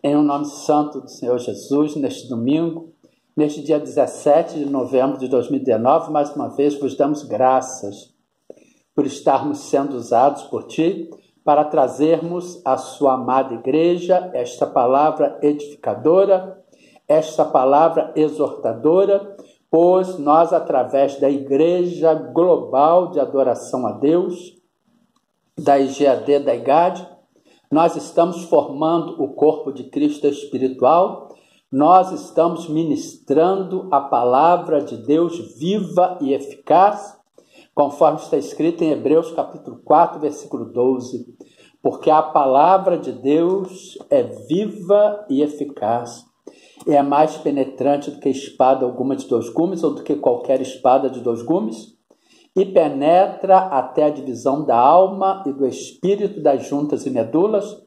Em o nome santo do Senhor Jesus, neste domingo, neste dia 17 de novembro de 2019, mais uma vez vos damos graças por estarmos sendo usados por Ti para trazermos à Sua amada igreja esta palavra edificadora, esta palavra exortadora, pois nós, através da Igreja Global de Adoração a Deus, da IGAD, da IGAD, nós estamos formando o corpo de Cristo espiritual, nós estamos ministrando a palavra de Deus viva e eficaz, conforme está escrito em Hebreus capítulo 4, versículo 12, porque a palavra de Deus é viva e eficaz, e é mais penetrante do que espada alguma de dois gumes, ou do que qualquer espada de dois gumes, e penetra até a divisão da alma e do espírito, das juntas e medulas,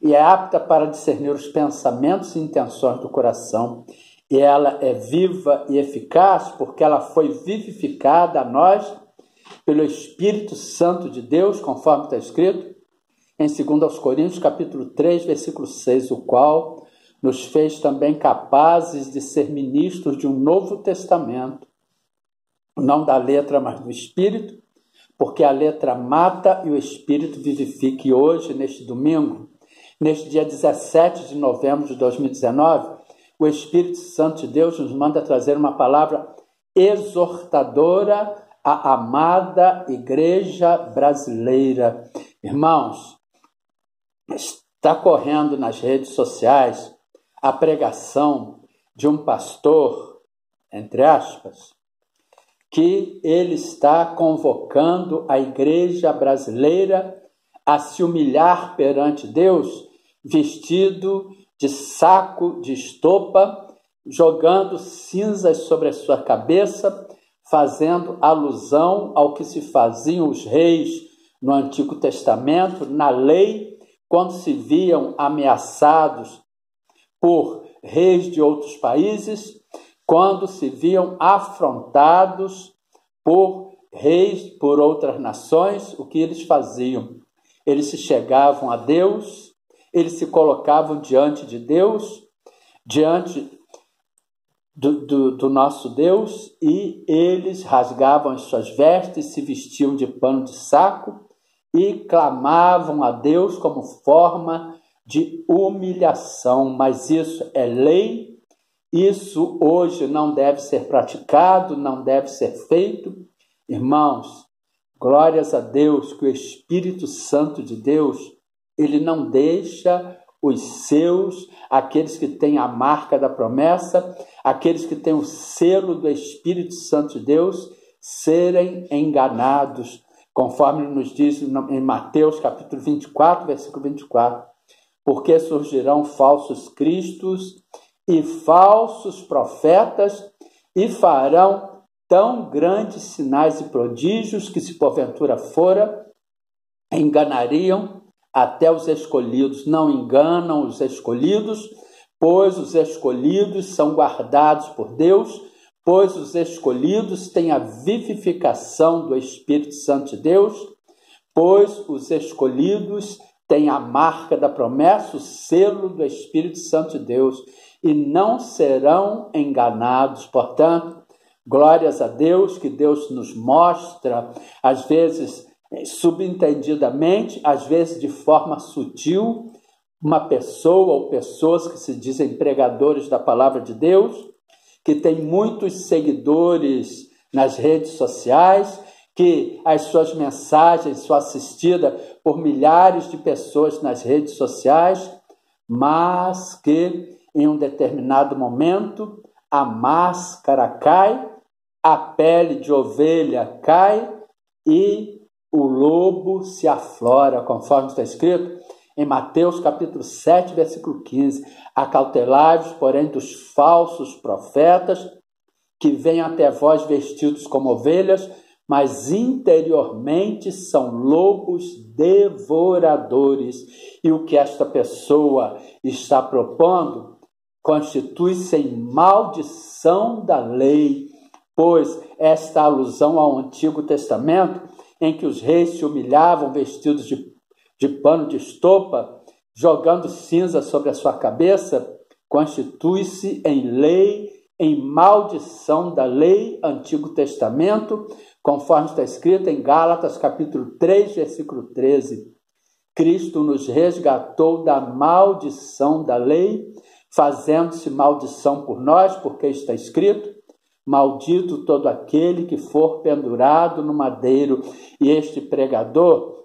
e é apta para discernir os pensamentos e intenções do coração. E ela é viva e eficaz porque ela foi vivificada a nós pelo Espírito Santo de Deus, conforme está escrito em 2 Coríntios, capítulo 3, versículo 6, o qual nos fez também capazes de ser ministros de um novo testamento, não da letra, mas do Espírito, porque a letra mata e o Espírito vivifica. E hoje, neste domingo, neste dia 17 de novembro de 2019, o Espírito Santo de Deus nos manda trazer uma palavra exortadora à amada igreja brasileira. Irmãos, está correndo nas redes sociais a pregação de um pastor, entre aspas, que ele está convocando a igreja brasileira a se humilhar perante Deus, vestido de saco de estopa, jogando cinzas sobre a sua cabeça, fazendo alusão ao que se faziam os reis no Antigo Testamento, na lei, quando se viam ameaçados por reis de outros países, quando se viam afrontados por reis, por outras nações. O que eles faziam? Eles se chegavam a Deus, eles se colocavam diante de Deus, diante do nosso Deus, e eles rasgavam as suas vestes, se vestiam de pano de saco e clamavam a Deus como forma de humilhação. Mas isso é lei. Isso hoje não deve ser praticado, não deve ser feito. Irmãos, glórias a Deus que o Espírito Santo de Deus, ele não deixa os seus, aqueles que têm a marca da promessa, aqueles que têm o selo do Espírito Santo de Deus, serem enganados, conforme nos diz em Mateus capítulo 24, versículo 24. Porque surgirão falsos cristos e falsos profetas, e farão tão grandes sinais e prodígios que, se porventura fora, enganariam até os escolhidos. Não enganam os escolhidos, pois os escolhidos são guardados por Deus, pois os escolhidos têm a vivificação do Espírito Santo de Deus, pois os escolhidos têm a marca da promessa, o selo do Espírito Santo de Deus, e não serão enganados. Portanto, glórias a Deus, que Deus nos mostra, às vezes subentendidamente, às vezes de forma sutil, uma pessoa ou pessoas que se dizem pregadores da palavra de Deus, que tem muitos seguidores nas redes sociais, que as suas mensagens são assistidas por milhares de pessoas nas redes sociais, mas que em um determinado momento a máscara cai, a pele de ovelha cai e o lobo se aflora, conforme está escrito em Mateus capítulo 7, versículo 15. Acautelai-vos, porém, dos falsos profetas, que vêm até vós vestidos como ovelhas, mas interiormente são lobos devoradores. E o que esta pessoa está propondo constitui-se em maldição da lei, pois esta alusão ao Antigo Testamento, em que os reis se humilhavam vestidos de pano de estopa, jogando cinza sobre a sua cabeça, constitui-se em lei, em maldição da lei, Antigo Testamento, conforme está escrito em Gálatas, capítulo 3, versículo 13. Cristo nos resgatou da maldição da lei, fazendo-se maldição por nós, porque está escrito: maldito todo aquele que for pendurado no madeiro. E este pregador,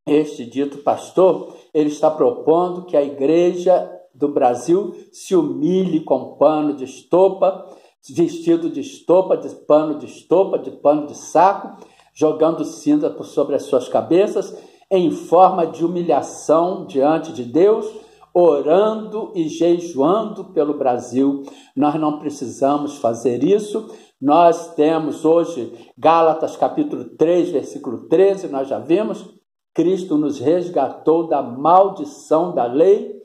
este dito pastor, ele está propondo que a igreja do Brasil se humilhe com pano de estopa, vestido de estopa, de pano de saco, jogando cinza por sobre as suas cabeças, em forma de humilhação diante de Deus, orando e jejuando pelo Brasil. Nós não precisamos fazer isso. Nós temos hoje Gálatas capítulo 3, versículo 13, nós já vimos, Cristo nos resgatou da maldição da lei,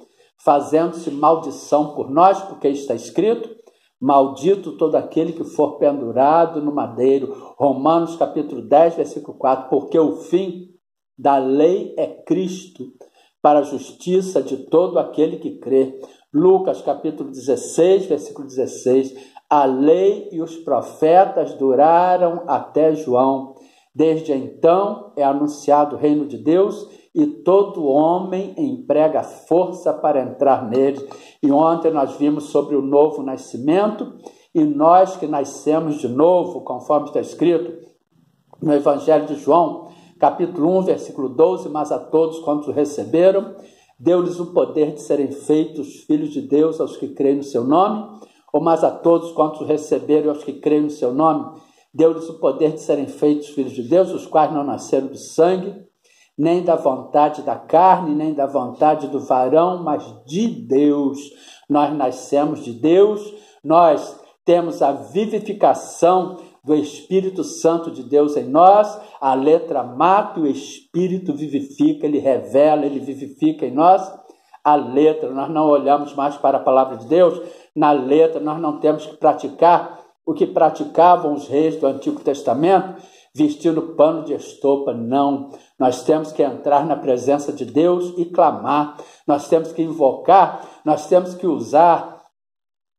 fazendo-se maldição por nós, porque está escrito: maldito todo aquele que for pendurado no madeiro. Romanos capítulo 10, versículo 4, porque o fim da lei é Cristo, para a justiça de todo aquele que crê. Lucas capítulo 16, versículo 16, a lei e os profetas duraram até João. Desde então é anunciado o reino de Deus e todo homem emprega força para entrar nele. E ontem nós vimos sobre o novo nascimento, e nós que nascemos de novo, conforme está escrito no Evangelho de João, capítulo 1, versículo 12, mas a todos quantos o receberam, deu-lhes o poder de serem feitos filhos de Deus aos que creem no seu nome, ou mas a todos quantos o receberam aos que creem no seu nome, deu-lhes o poder de serem feitos filhos de Deus, os quais não nasceram do sangue, nem da vontade da carne, nem da vontade do varão, mas de Deus. Nós nascemos de Deus, nós temos a vivificação do Espírito Santo de Deus em nós. A letra mata, o Espírito vivifica, ele revela, ele vivifica em nós. A letra, nós não olhamos mais para a palavra de Deus, na letra nós não temos que praticar o que praticavam os reis do Antigo Testamento, vestindo pano de estopa. Não, nós temos que entrar na presença de Deus e clamar, nós temos que invocar, nós temos que usar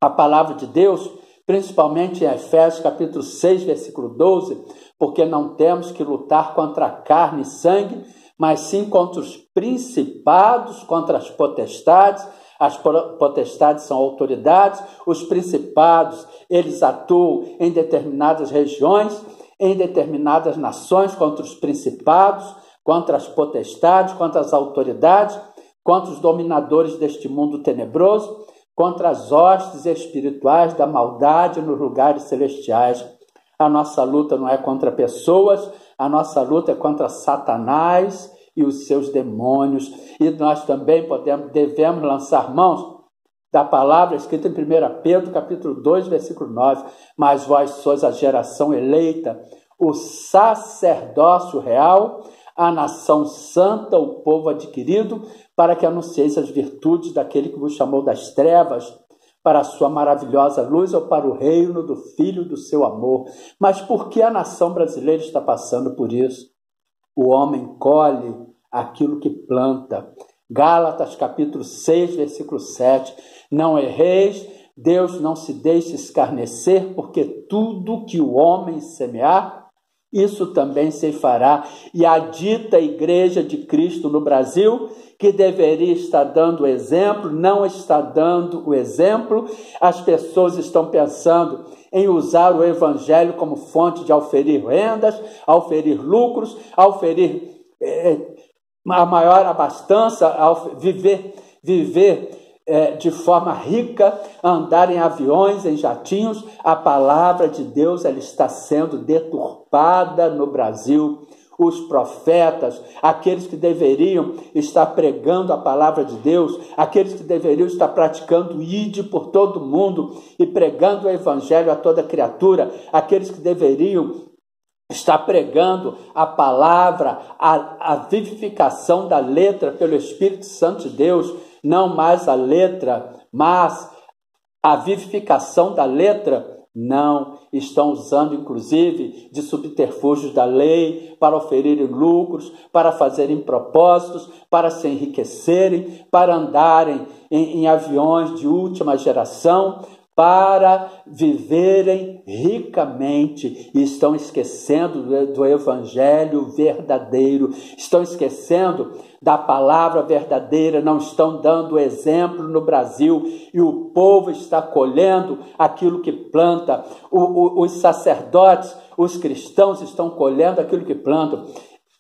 a palavra de Deus, principalmente em Efésios capítulo 6, versículo 12, porque não temos que lutar contra a carne e sangue, mas sim contra os principados, contra as potestades. As potestades são autoridades, os principados, eles atuam em determinadas regiões, em determinadas nações, contra os principados, contra as potestades, contra as autoridades, contra os dominadores deste mundo tenebroso, contra as hostes espirituais da maldade nos lugares celestiais. A nossa luta não é contra pessoas, a nossa luta é contra Satanás e os seus demônios. E nós também devemos lançar mãos da palavra escrita em 1 Pedro, capítulo 2, versículo 9. Mas vós sois a geração eleita, o sacerdócio real, a nação santa, o povo adquirido, para que anuncieis as virtudes daquele que vos chamou das trevas para a sua maravilhosa luz, ou para o reino do Filho do seu amor. Mas por que a nação brasileira está passando por isso? O homem colhe aquilo que planta. Gálatas capítulo 6, versículo 7. Não erreis, Deus não se deixe escarnecer, porque tudo que o homem semear, isso também se fará. E a dita Igreja de Cristo no Brasil, que deveria estar dando o exemplo, não está dando o exemplo. As pessoas estão pensando em usar o Evangelho como fonte de auferir rendas, auferir lucros, auferir a maior abastança, viver de forma rica, andar em aviões, em jatinhos. A palavra de Deus, ela está sendo deturpada no Brasil. Os profetas, aqueles que deveriam estar pregando a palavra de Deus, aqueles que deveriam estar praticando o ide por todo mundo e pregando o evangelho a toda criatura, aqueles que deveriam estar pregando a palavra, a vivificação da letra pelo Espírito Santo de Deus, não mais a letra, mas a vivificação da letra. Não, estão usando, inclusive, de subterfúgios da lei para oferirem lucros, para fazerem propósitos, para se enriquecerem, para andarem em aviões de última geração, para viverem ricamente, e estão esquecendo do evangelho verdadeiro, estão esquecendo da palavra verdadeira, não estão dando exemplo no Brasil, e o povo está colhendo aquilo que planta, os sacerdotes, os cristãos estão colhendo aquilo que plantam.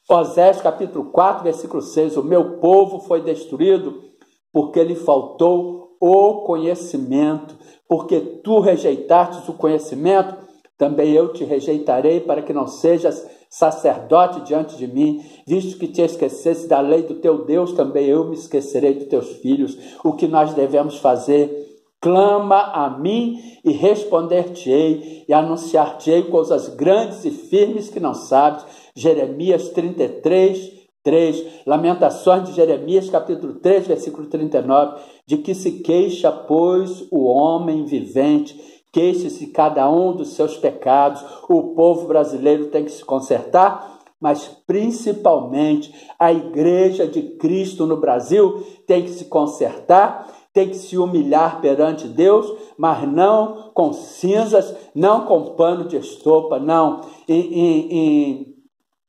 Oséias capítulo 4, versículo 6, o meu povo foi destruído porque lhe faltou o conhecimento, porque tu rejeitastes o conhecimento, também eu te rejeitarei para que não sejas sacerdote diante de mim, visto que te esquecesse da lei do teu Deus, também eu me esquecerei dos teus filhos. O que nós devemos fazer? Clama a mim e responder-te-ei, e anunciar-te-ei coisas grandes e firmes que não sabes. Jeremias 33, 3, Lamentações de Jeremias, capítulo 3, versículo 39, de que se queixa, pois, o homem vivente, queixe-se cada um dos seus pecados. O povo brasileiro tem que se consertar, mas principalmente a Igreja de Cristo no Brasil tem que se consertar, tem que se humilhar perante Deus, mas não com cinzas, não com pano de estopa, não.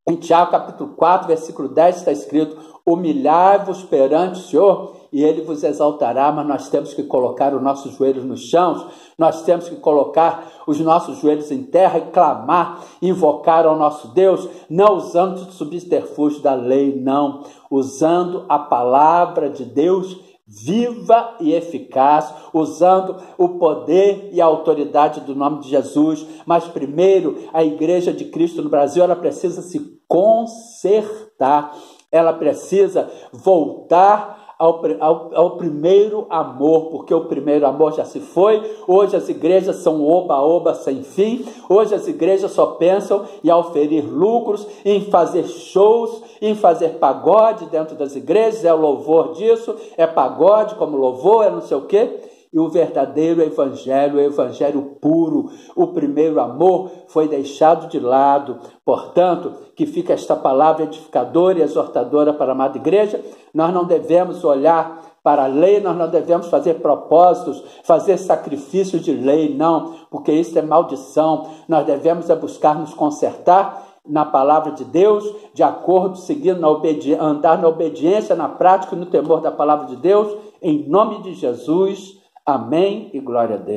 Em Tiago capítulo 4, versículo 10 está escrito: humilhai-vos perante o Senhor e Ele vos exaltará. Mas nós temos que colocar os nossos joelhos no chão, nós temos que colocar os nossos joelhos em terra e clamar, invocar ao nosso Deus, não usando o subterfúgio da lei, não, usando a palavra de Deus viva e eficaz, usando o poder e a autoridade do nome de Jesus. Mas primeiro, a Igreja de Cristo no Brasil, ela precisa se consertar, ela precisa voltar ao primeiro amor, porque o primeiro amor já se foi. Hoje as igrejas são oba-oba sem fim, hoje as igrejas só pensam em oferir lucros, em fazer shows, em fazer pagode dentro das igrejas, é o louvor disso, é pagode como louvor, é não sei o quê. E o verdadeiro evangelho, o evangelho puro, o primeiro amor foi deixado de lado. Portanto, que fica esta palavra edificadora e exortadora para a amada igreja. Nós não devemos olhar para a lei, nós não devemos fazer propósitos, fazer sacrifícios de lei, não, porque isso é maldição. Nós devemos buscar nos consertar na palavra de Deus, de acordo, seguindo andar na obediência, na prática e no temor da palavra de Deus, em nome de Jesus. Amém e glória a Deus.